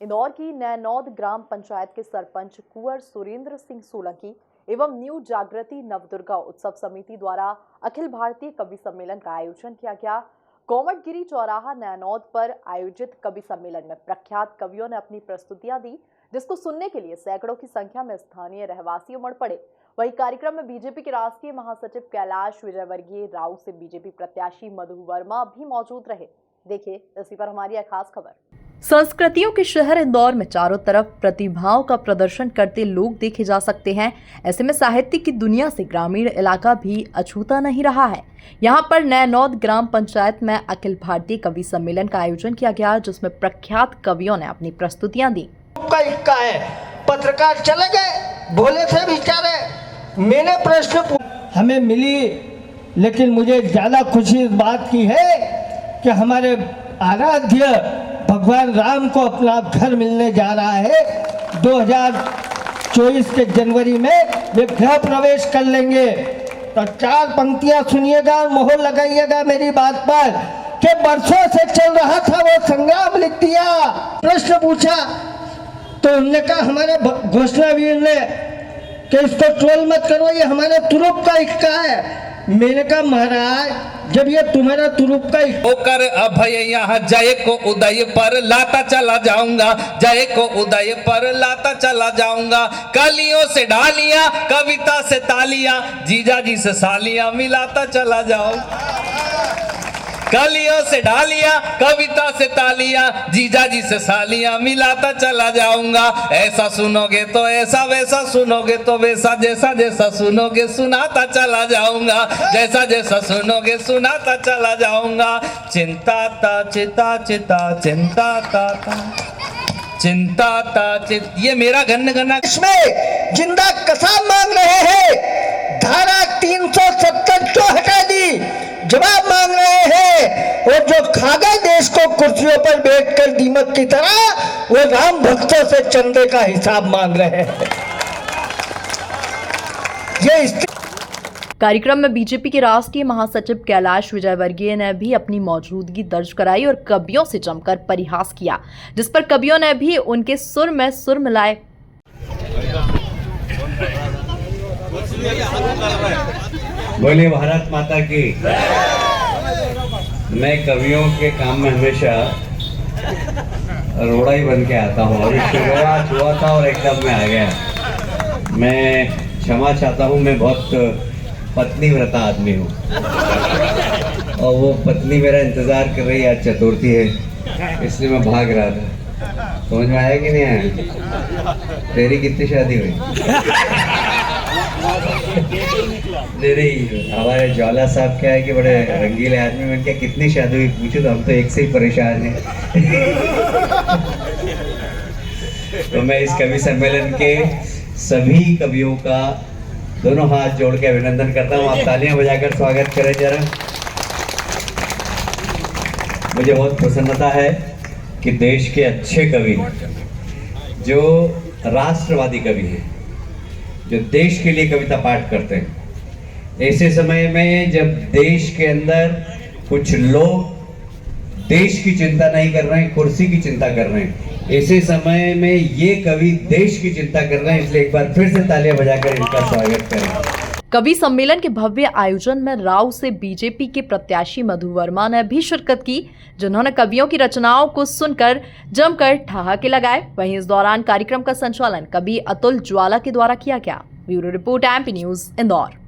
इंदौर की नैनौद ग्राम पंचायत के सरपंच कुंवर सुरेंद्र सिंह सोलंकी एवं न्यू जागृति नवदुर्गा उत्सव समिति द्वारा अखिल भारतीय कवि सम्मेलन का आयोजन किया गया। कोमटगिरी चौराहा नैनौद पर आयोजित कवि सम्मेलन में प्रख्यात कवियों ने अपनी प्रस्तुतियां दी, जिसको सुनने के लिए सैकड़ों की संख्या में स्थानीय रहवासी उमड़ पड़े। वही कार्यक्रम में बीजेपी के राष्ट्रीय महासचिव कैलाश विजयवर्गीय, राऊ से बीजेपी प्रत्याशी मधु वर्मा भी मौजूद रहे। देखिए इसी पर हमारी खास खबर। संस्कृतियों के शहर इंदौर में चारों तरफ प्रतिभाओं का प्रदर्शन करते लोग देखे जा सकते हैं। ऐसे में साहित्य की दुनिया से ग्रामीण इलाका भी अछूता नहीं रहा है। यहां पर नैनौद ग्राम पंचायत में अखिल भारतीय कवि सम्मेलन का आयोजन किया गया, जिसमें प्रख्यात कवियों ने अपनी प्रस्तुतियां दी। पत्रकार चले गए, भोले थे बेचारे। मैंने प्रश्न हमें मिली, लेकिन मुझे ज्यादा खुशी इस बात की है कि हमारे आराध्य भगवान राम को अपना घर मिलने जा रहा है। 2024 के जनवरी में वे गृह प्रवेश कर लेंगे। तो 4 पंक्तियां सुनिएगा और मोहर लगाइएगा मेरी बात पर कि बरसों से चल रहा था वो संग्राम, लिख दिया। प्रश्न पूछा तो उन्होंने कहा, हमारे घोषणावीर ने, कि इसको ट्रोल मत करो, ये हमारे तुरुप का इक्का है। मैंने कहा महाराज, जब ये तुम्हारा तुरुप का होकर अभय यहाँ जय को उदय पर लाता चला जाऊंगा, जय को उदय पर लाता चला जाऊंगा। कलियों से डालियां, कविता से तालियां, जीजा जी से सालियां मिलाता चला जाऊंगा। कलियों से डालियां, कविता से तालियां, जीजा जी से सालियां मिलाता चला जाऊंगा। ऐसा सुनोगे तो ऐसा, वैसा सुनोगे तो वैसा, जैसा जैसा सुनोगे सुनाता चला जाऊंगा, जैसा जैसा सुनोगे सुनाता चला जाऊंगा। चिंता ता चिता चिता चिंता ता चिंता ता चित, ये मेरा गन्न गन्ना। इसमें जिंदा कसम मांग रहे हैं, धारा 370 क्यों हटा दी, जवाब मांग रहे हैं। और जो खा गए देश को कुर्सियों पर बैठकर दीमक की तरह, वो राम भक्तों से चंदे का हिसाब मांग रहे हैं। कार्यक्रम में बीजेपी के राष्ट्रीय महासचिव कैलाश विजयवर्गीय ने भी अपनी मौजूदगी दर्ज कराई और कवियों से जमकर परिहास किया, जिस पर कवियों ने भी उनके सुर में सुर मिलाए। बोलिए भारत माता की। मैं कवियों के काम में हमेशा रोड़ा ही बन के आता हूँ। अभी शुरुआत हुआ था और एकदम में आ गया। मैं क्षमा चाहता हूँ, मैं बहुत पत्नी व्रता आदमी हूँ और वो पत्नी मेरा इंतजार कर रही है। आज चतुर्थी है, इसलिए मैं भाग रहा था। समझ में आया कि नहीं आया? तेरी कितनी शादी हुई? नहीं, हमारे ज्वाला साहब क्या है कि बड़े रंगीले आदमी, मैंने क्या कितनी शादी हुई पूछू तो हम तो एक से ही परेशान हैं। तो मैं इस कवि सम्मेलन के सभी कवियों का दोनों हाथ जोड़ के अभिनंदन करता हूँ। आप तालियां बजाकर स्वागत करें जरा। मुझे बहुत प्रसन्नता है कि देश के अच्छे कवि, जो राष्ट्रवादी कवि हैं, जो देश के लिए कविता पाठ करते हैं, ऐसे समय में जब देश के अंदर कुछ लोग देश की चिंता नहीं कर रहे हैं, कुर्सी की चिंता कर रहे हैं, ऐसे समय में ये कवि देश की चिंता कर रहे हैं। इसलिए एक बार फिर से तालियां बजाकर इनका स्वागत करें। कवि सम्मेलन के भव्य आयोजन में राऊ से बीजेपी के प्रत्याशी मधु वर्मा ने भी शिरकत की, जिन्होंने कवियों की रचनाओं को सुनकर जमकर ठहाके लगाए। वहीं इस दौरान कार्यक्रम का संचालन कवि अतुल ज्वाला के द्वारा किया गया। Bureau report, MP news, Indore.